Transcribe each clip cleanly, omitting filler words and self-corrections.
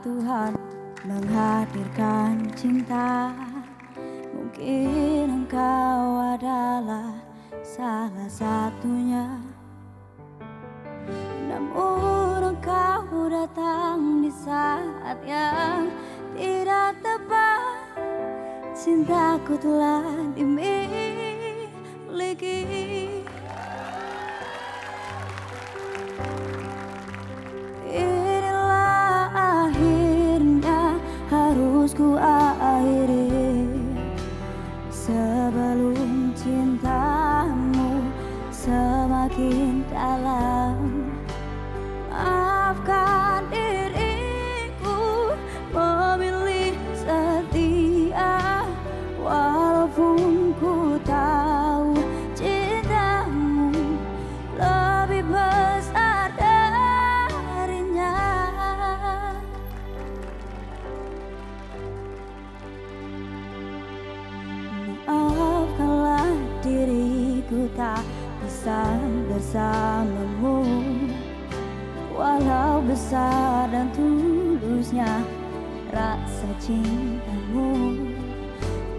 Tuhan menghadirkan cinta. Mungkin engkau adalah salah satunya. Namun engkau datang di saat yang tidak tepat. Cintaku telah dimiliki. Inilah akhirnya harus ku akhiri. Sebelum cintamu semakin dalam. Maafkan diriku memilih setia. Walaupun ku tahu cintamu lebih besar darinya. Maafkanlah diriku tak bisa bersamamu. Walau besar dan tulusnya rasa cintamu,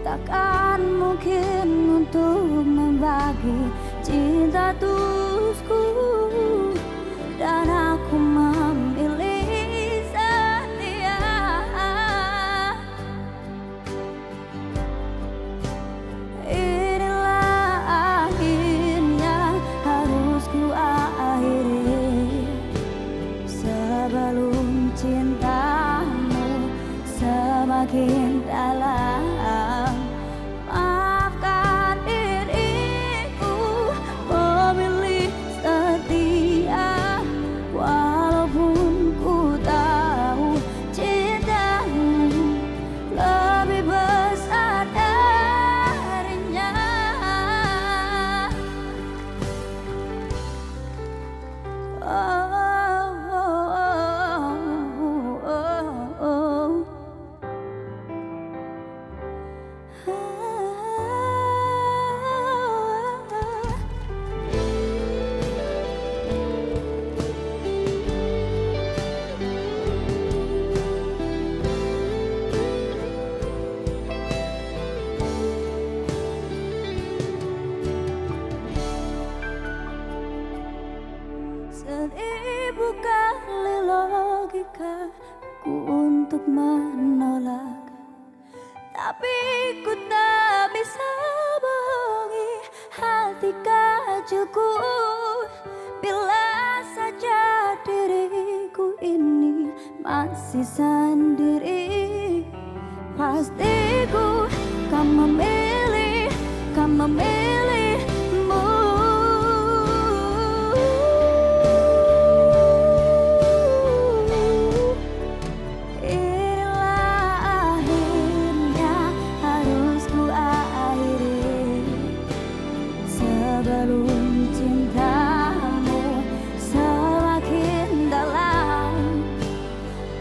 takkan mungkin untuk membagi cinta tulusku. Dan aku memilih setia. Inilah akhirnya harus ku akhiri. Sebelum cintamu semakin dalam. Maafkan diriku memilih setia. Walaupun ku tahu cintamu lebih besar darinya. Seribu kali logika ku untuk menolak, tapi ku tak bisa bohongi hati kecilku. Bila saja diriku ini masih sendiri, pasti ku kan memilih, kan memilihmu. Sebelum cintamu semakin dalam.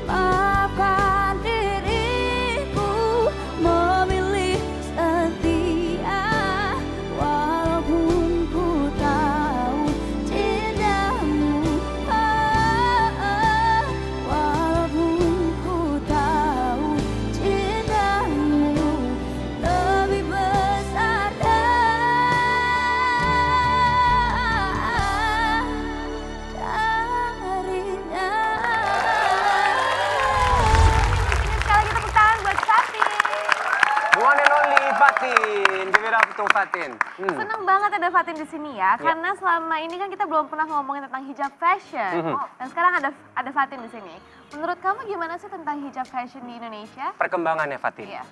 Maafkan diriku memilih setia. Walaupun ku tahu cintamu, walaupun ku tahu cintamu lebih besar darinya. Sekali lagi tepuk tangan buat Fatin. One and only Fatin. Give it up to Fatin. Seneng banget ada Fatin di sini ya, karena selama ini kan kita belum pernah ngomongin tentang hijab fashion. Dan sekarang ada Fatin di sini. Menurut kamu gimana sih tentang hijab fashion di Indonesia? Perkembangannya Fatin. Iya.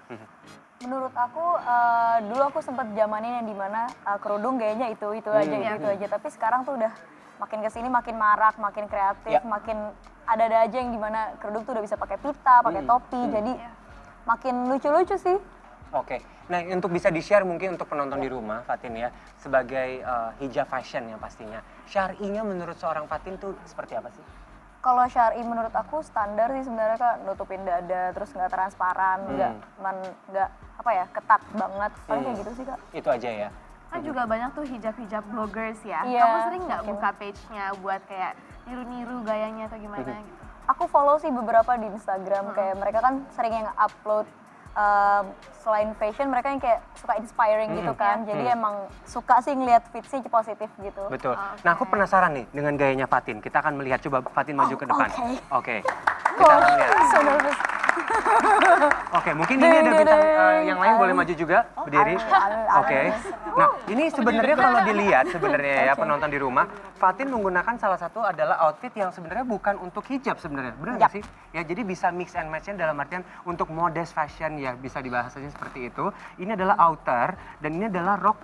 Menurut aku, dulu aku sempat zamanin yang dimana kerudung gayanya itu aja. Tapi sekarang tuh udah makin kesini makin marak, makin kreatif, makin ada aja yang dimana kerudung tuh udah bisa pakai pita, pakai topi. Jadi makin lucu-lucu sih. Oke, nah untuk bisa di-share mungkin untuk penonton di rumah, Fatin ya, sebagai hijab fashion yang pastinya. Syar'inya menurut seorang Fatin tuh seperti apa sih? Kalau syar'i menurut aku standar sih sebenarnya Kak, nutupin dada, terus nggak transparan, nggak apa ya, ketat banget. Paling kayak gitu sih Kak. Itu aja ya? Kan juga banyak tuh hijab-hijab bloggers ya. Iya, Kamu sering nggak makin. buka page-nya buat kayak niru-niru gayanya atau gimana gitu? Aku Aku follow sih beberapa di Instagram, kayak mereka kan sering yang upload selain fashion mereka yang kayak suka inspiring gitu kan. Jadi emang suka sih ngeliat feeds-nya positif gitu. Betul. Nah, aku penasaran nih dengan gayanya Fatin. Kita akan melihat, coba Fatin maju ke depan. Oke. Kita akan lihat. So nervous. Oke, mungkin ini ada bintang yang lain boleh maju juga, berdiri. Oke. Nah, ini sebenarnya kalau dilihat sebenarnya ya penonton di rumah, Fatin menggunakan salah satu adalah outfit yang sebenarnya bukan untuk hijab sebenarnya. Benar nggak sih? Ya, jadi bisa mix and match-nya dalam artian untuk modest fashion ya bisa dibahasanya seperti itu. Ini adalah outer dan ini adalah rok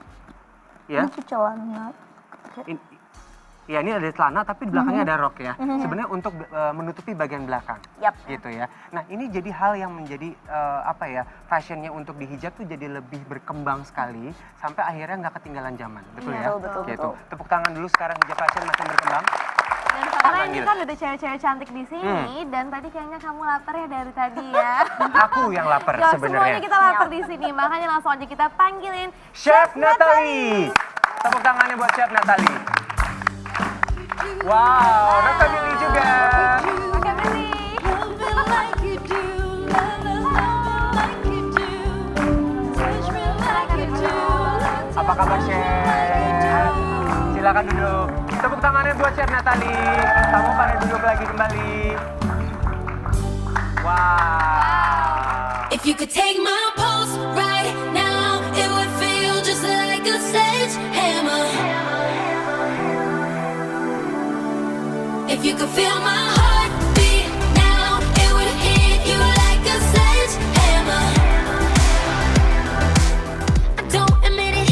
ya. Itu celana. Ya, ini ada celana tapi di belakangnya ada rok ya. Sebenarnya untuk menutupi bagian belakang. Gitu ya. Nah, ini jadi hal yang menjadi apa ya, fashionnya untuk dihijab tuh jadi lebih berkembang sekali sampai akhirnya nggak ketinggalan zaman. Betul ya? Gitu. Tepuk tangan dulu, sekarang hijab fashion makin berkembang. Dan karena ini kan ada cewek-cewek cantik di sini dan tadi kayaknya kamu lapar ya dari tadi ya. Aku yang lapar Ya, sebenarnya. semuanya kita lapar di sini, makanya langsung aja kita panggilin Chef Natalie. Tepuk tangannya buat Chef Natalie. Wow, Raka Billy juga. Oke, Billy. Apa kabar Chef? Silakan duduk. Tepuk tangannya buat Chef Natalie. Kamu pada duduk lagi kembali. Wow. If you could take my pulse right now, it would feel just like a sledgehammer. If you could feel my heartbeat now, it would hit you like a sledgehammer. I don't admit it,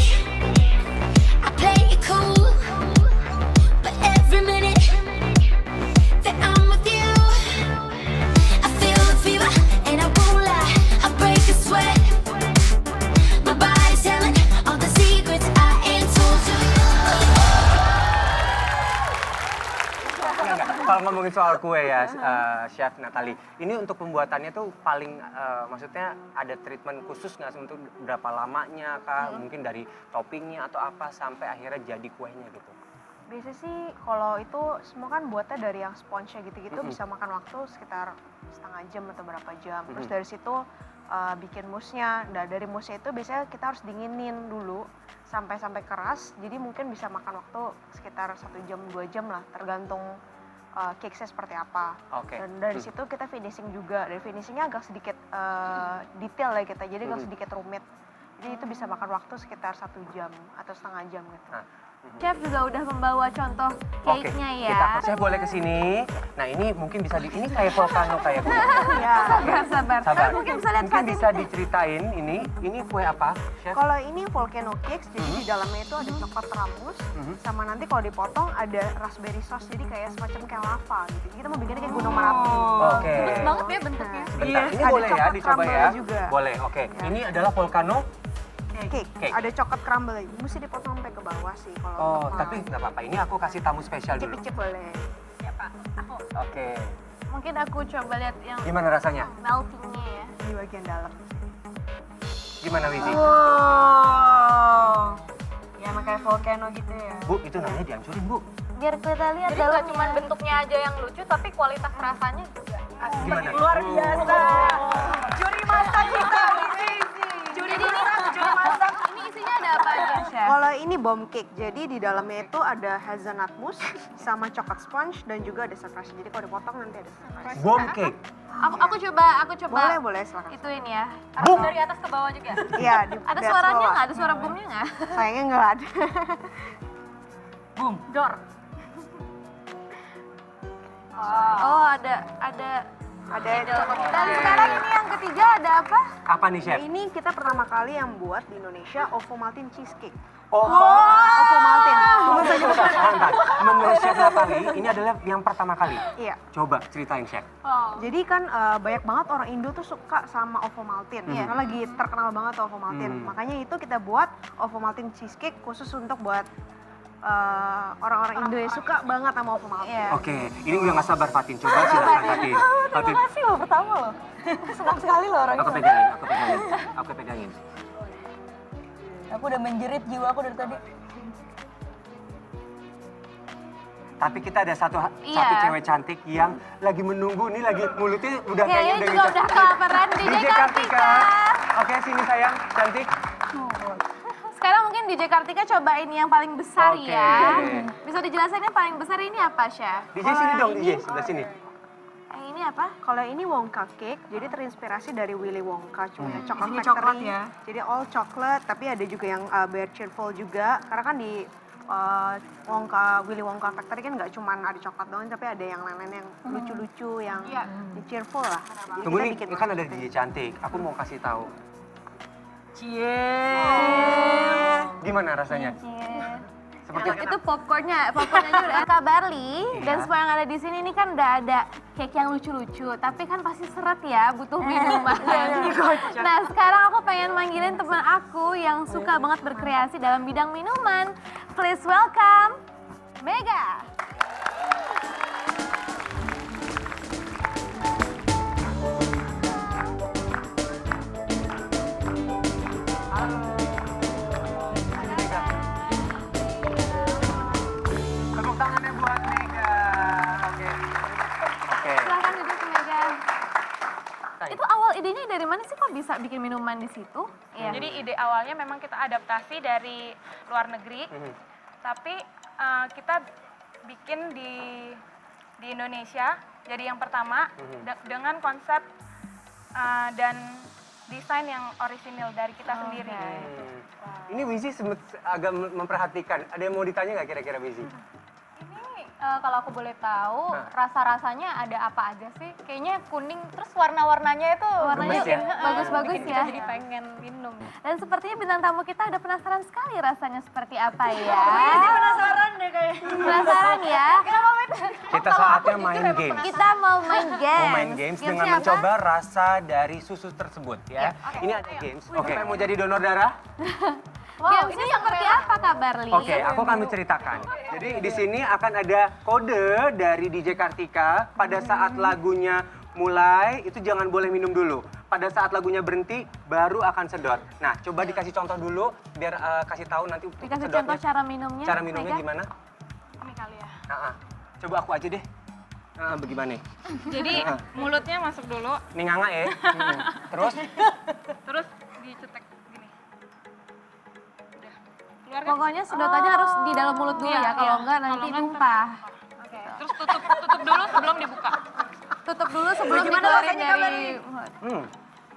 I play it cool, but every minute that I'm with you, I feel the fever and I won't lie, I break a sweat. My body's telling all the secrets I ain't told you. Kalau ngomongin soal kue ya, Chef Natalie, ini untuk pembuatannya tuh paling, maksudnya ada treatment khusus nggak sih untuk berapa lamanya kah? Mungkin dari toppingnya atau apa sampai akhirnya jadi kuenya gitu? Biasanya sih kalau itu semua kan buatnya dari yang sponge gitu-gitu bisa makan waktu sekitar setengah jam atau berapa jam. Terus dari situ bikin mousse-nya. Nah, dari mousse-nya itu biasanya kita harus dinginin dulu sampai keras. Jadi mungkin bisa makan waktu sekitar 1 jam 2 jam lah, tergantung cake-nya seperti apa. Dan dari situ kita finishing juga. Dari finishingnya agak sedikit detail ya kita, jadi agak sedikit rumit. Jadi itu bisa makan waktu sekitar 1 jam atau setengah jam gitu. Chef juga udah membawa contoh cake-nya ya. Saya boleh ke sini. Nah, ini mungkin bisa ini kayak volcano kayak gitu. Sabar. Sabar. Mungkin bisa lihat Mungkin bisa diceritain ini kue apa, Chef? Kalau ini volcano cakes, jadi di dalamnya itu ada coklat ramus, sama nanti kalau dipotong ada raspberry sauce, jadi kayak semacam kayak lava gitu. Jadi kita mau bikinnya kayak gunung Merapi. Oke. Bagus banget ya bentuknya. Sebentar, ini ada boleh ya coklat dicoba ya? crumble juga. Boleh, oke. Ini adalah volcano. Cake. Ada coklat crumble, mesti dipotong sampai ke bawah sih kalau Oh, untuk tapi nggak apa-apa. Ini aku kasih tamu spesial dulu. cicip-cicip boleh. Oke. Mungkin aku coba lihat yang Gimana rasanya? meltingnya ya. Di bagian dalam. Gimana Wizi? Ya emang kayak volcano gitu ya. Bu, itu namanya dihancurin, Bu. Biar kita lihat Jadi nggak cuma bentuknya aja yang lucu, tapi kualitas rasanya juga Gimana? Luar biasa. Juri masak kita. Juri masak. Ini isinya ada apa aja, Chef? Kalau ini bomb cake, jadi di dalamnya itu ada hazelnut mousse sama coklat sponge dan juga ada surprise. Jadi kalau dipotong nanti ada surprise. Bomb cake. Aku coba. Boleh silakan. Ituin ya. Boom. dari atas ke bawah juga. Iya, di Ada di atas suaranya bawah. nggak? Ada suara boomnya nggak? Sayangnya nggak ada. Dor. Oh, ada. Ada Dan sekarang ini yang ketiga ada apa? Apa nih, Chef? Ini kita pertama kali yang buat di Indonesia Ovomaltine cheesecake. Oh, Ovomaltine. sebentar. Menurut Chef Natalie, ini adalah yang pertama kali. Iya. Coba ceritain, Chef. Jadi kan banyak banget orang Indo tuh suka sama Ovomaltine. Karena lagi terkenal banget Ovomaltine. Makanya itu kita buat Ovomaltine cheesecake khusus untuk buat orang-orang Indo yang suka banget sama Ovomaltine. Oke, ini udah nggak sabar Fatin. Coba silakan Fatin. Fatin, Makasih loh pertama loh. Senang sekali loh orangnya. aku pegangin. Aku udah menjerit jiwa aku dari tadi. Tapi kita ada satu Iya. cewek cantik yang lagi menunggu nih, lagi mulutnya udah Ya, kayaknya ini udah juga gitu. udah kelaparan. DJ Kartika. Oke, sini sayang, cantik. Sekarang mungkin DJ Kartika cobain yang paling besar Oke. ya. Bisa dijelasin yang paling besar ini apa, Chef? DJ sini dong, DJ sebelah sini. Ini apa? Kalau ini Wonka cake, jadi terinspirasi dari Willy Wonka, cuma coklat Isinya factory. coklat ya? Jadi all coklat, tapi ada juga yang bare cheerful juga. Karena kan di Willy Wonka Factory kan nggak cuma ada coklat doang, tapi ada yang lain-lain yang lucu-lucu, yang cheerful lah. Jadi Tunggu kita nih, bikin ini kan ada DJ cantik. Aku mau kasih tahu. Gimana rasanya? Seperti Itu popcornnya aja udah Kak Barli dan semua yang ada di sini ini kan udah ada cake yang lucu-lucu, tapi kan pasti seret ya, butuh minuman. Nah sekarang aku pengen manggilin teman aku yang suka banget berkreasi dalam bidang minuman. Please welcome Mega. Tepuk tangannya buat Mega. Oke. Oke. Silahkan duduk Mega. Itu awal idenya dari mana sih kok bisa bikin minuman di situ? Iya. Jadi ide awalnya memang kita adaptasi dari luar negeri, tapi kita bikin di Indonesia. Jadi yang pertama dengan konsep dan desain yang orisinil dari kita sendiri. Ini Wizi agak memperhatikan. Ada yang mau ditanya nggak kira-kira Wizi? Ini kalau aku boleh tahu, rasa-rasanya ada apa aja sih? Kayaknya kuning, terus warna-warnanya itu Warnanya Gemes ya? bagus-bagus bikin ya. kita jadi pengen minum. Dan sepertinya bintang tamu kita udah penasaran sekali rasanya seperti apa ya. Penasaran deh kayaknya. Penasaran ya? Kita saatnya main games. Kita mau main games. Mau main games dengan Gamesnya apa? mencoba rasa dari susu tersebut ya. Ini ada games. Oke. Mau jadi donor darah? Wow, ini seperti apa Kak Barli? Oke, aku akan menceritakan. Jadi di sini akan ada kode dari DJ Kartika. Pada saat lagunya mulai, itu jangan boleh minum dulu. Pada saat lagunya berhenti, baru akan sedot. Nah, coba dikasih contoh dulu, biar kasih tahu nanti Dikasih sedotnya. contoh cara minumnya. Cara minumnya Mega? gimana? Ini kali ya. Coba aku aja deh. Bagaimana? Jadi mulutnya masuk dulu, Nih nganga ya. Terus? terus dicetek gini. Udah. Keluar kan? Pokoknya sedotannya harus di dalam mulut dulu Iya, ya, kalau iya. enggak Kalau nanti enggak tumpah. Oke. Terus tutup dulu sebelum dibuka. Tutup dulu sebelum Gimana dikeluarin rasanya, Kak dari Barli? mulut.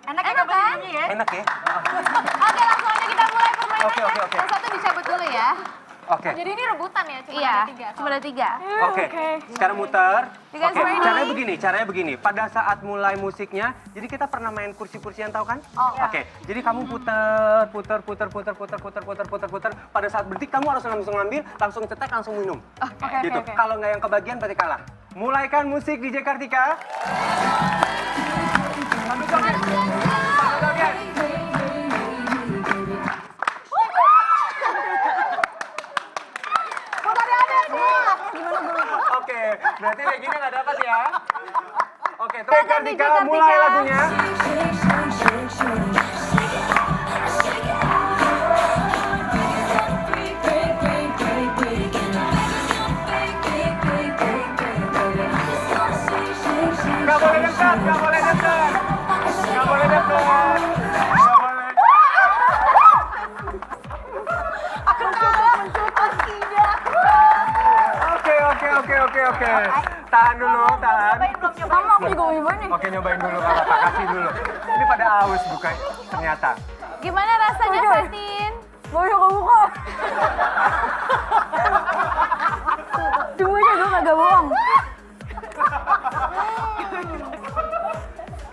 Enak Enak kan? ya? Enak ya? Oke, langsung aja kita mulai permainannya. Oke. Yang satu dicabut dulu ya. Oke. Jadi ini rebutan ya, cuma Iya, ada 3. cuma ada 3. Oke, sekarang muter. Dikasih Oke, ready. caranya begini. Pada saat mulai musiknya, jadi kita pernah main kursi-kursian tahu kan? Oke, jadi kamu puter. Pada saat berhenti kamu harus langsung ngambil, langsung cetek, langsung minum. Gitu. Kalau nggak yang kebagian berarti kalah. Mulaikan musik DJ Kartika. Sambil joget. Sambil joget. Oke, berarti Regina nggak dapat ya. Oke, terus Kartika mulai lagunya. Nggak boleh dekat, nggak boleh dekat. Nggak boleh dekat. Nggak boleh. Oke. Tahan dulu, tahan. Mama aku juga mau nyobain nih. Oke, nyobain dulu Kak, kasih dulu. Ini pada aus bukan ternyata. Gimana rasanya, Fatin? Mau buka. Tunggu aja, gue kagak bohong.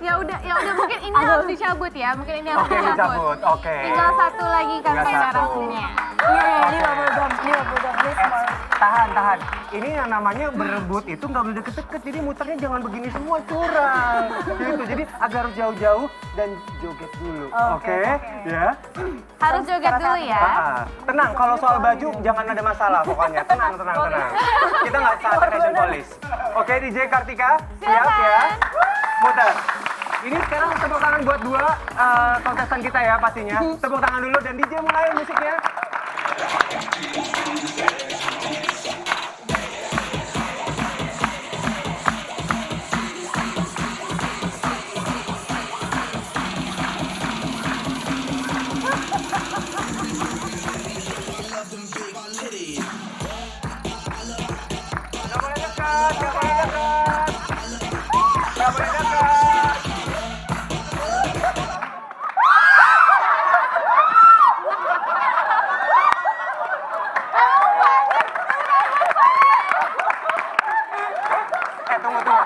Ya udah mungkin ini harus dicabut ya. Mungkin ini harus Oke, dicabut. Oke. Tinggal satu lagi kan Tinggal saya satu. rasanya. Iya, 50 gram. Please, more. Tahan. Ini yang namanya berebut itu nggak boleh deket-deket, jadi muternya jangan begini semua, curang. Gitu, jadi agar jauh-jauh dan joget dulu. Oke? Ya. Harus joget dulu ya. Tenang, kalau soal baju jangan ada masalah pokoknya. Tenang. Kita nggak saatnya fashion police. Oke, DJ Kartika, siap ya? Muter. Ini sekarang tepuk tangan buat dua kontestan kita ya pastinya. Tepuk tangan dulu dan DJ mulai musiknya. Nggak boleh dekat. Tunggu.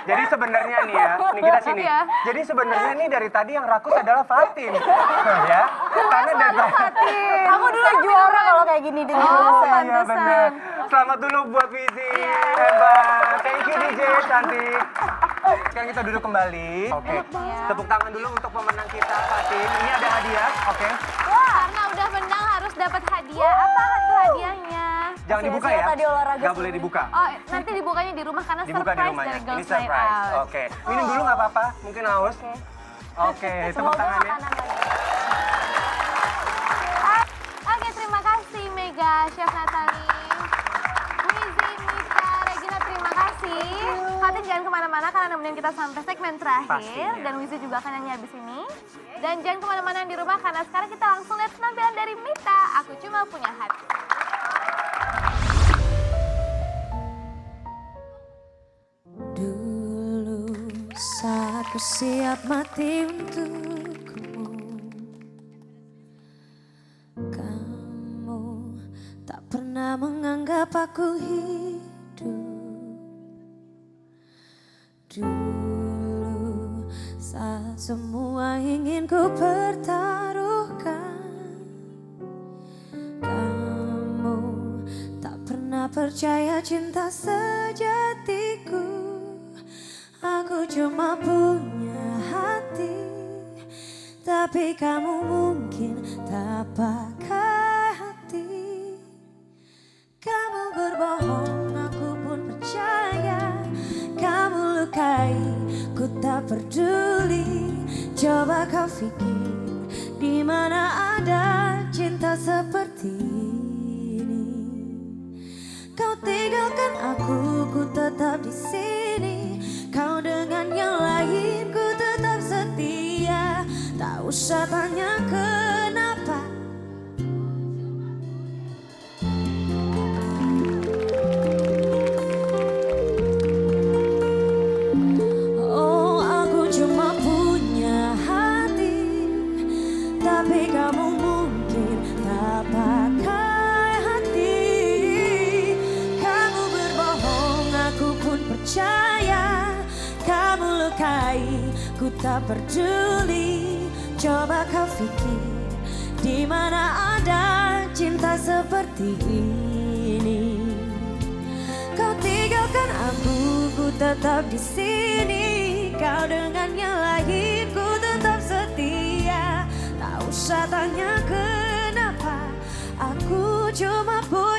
Jadi sebenarnya nih ya, nih kita sini. Ya. Jadi sebenarnya nih dari tadi yang rakus adalah Fatin, ya. Karena dari Aku dulu juara kalau kayak gini di iya benar. Selamat dulu buat Wizi. Hebat. Thank you DJ cantik. Sekarang kita duduk kembali. Oke. Tepuk tangan dulu untuk pemenang kita Fatin. Ini ada hadiah. Oke. Karena udah menang harus dapat hadiah. Apa itu hadiahnya? Jangan dibuka ya. Tadi olahraga Nggak boleh dibuka. Oh, nanti dibukanya di rumah karena Dibuka di surprise rumahnya. dari Ini Girls Night surprise. Out. Oke. Minum dulu nggak apa-apa. Mungkin haus. Oke. Tepuk tangannya. Oke, terima kasih Mega, Chef Natalie, Wizi, Mita, Regina, terima kasih. Fatin jangan kemana-mana karena nemenin kita sampai segmen terakhir. Pastinya. Dan Wizi juga akan nyanyi habis ini. Dan jangan kemana-mana di rumah karena sekarang kita langsung lihat penampilan dari Mita. Aku cuma punya hati. Dulu saat ku siap mati untukmu, kamu tak pernah menganggap aku hidup. Dulu saat semua ingin ku pertaruhkan, kamu tak pernah percaya cinta sejatiku. Aku cuma punya hati, tapi kamu mungkin tak pakai hati. Kamu berbohong, aku pun percaya. Kamu lukai, ku tak peduli. Coba kau pikir, di mana ada cinta seperti ini. Kau tinggalkan aku, ku tetap di sini. Kau dengan yang lain, ku tetap setia. Tak usah tanya kenapa. Oh, aku cuma punya hati, tapi kamu mungkin tak pakai hati. Kamu berbohong, aku pun percaya. Kamu lukai, ku tak peduli. Coba kau pikir, di mana ada cinta seperti ini. Kau tinggalkan aku, ku tetap di sini. Kau dengan yang lain, ku tetap setia. Tak usah tanya kenapa, aku cuma punya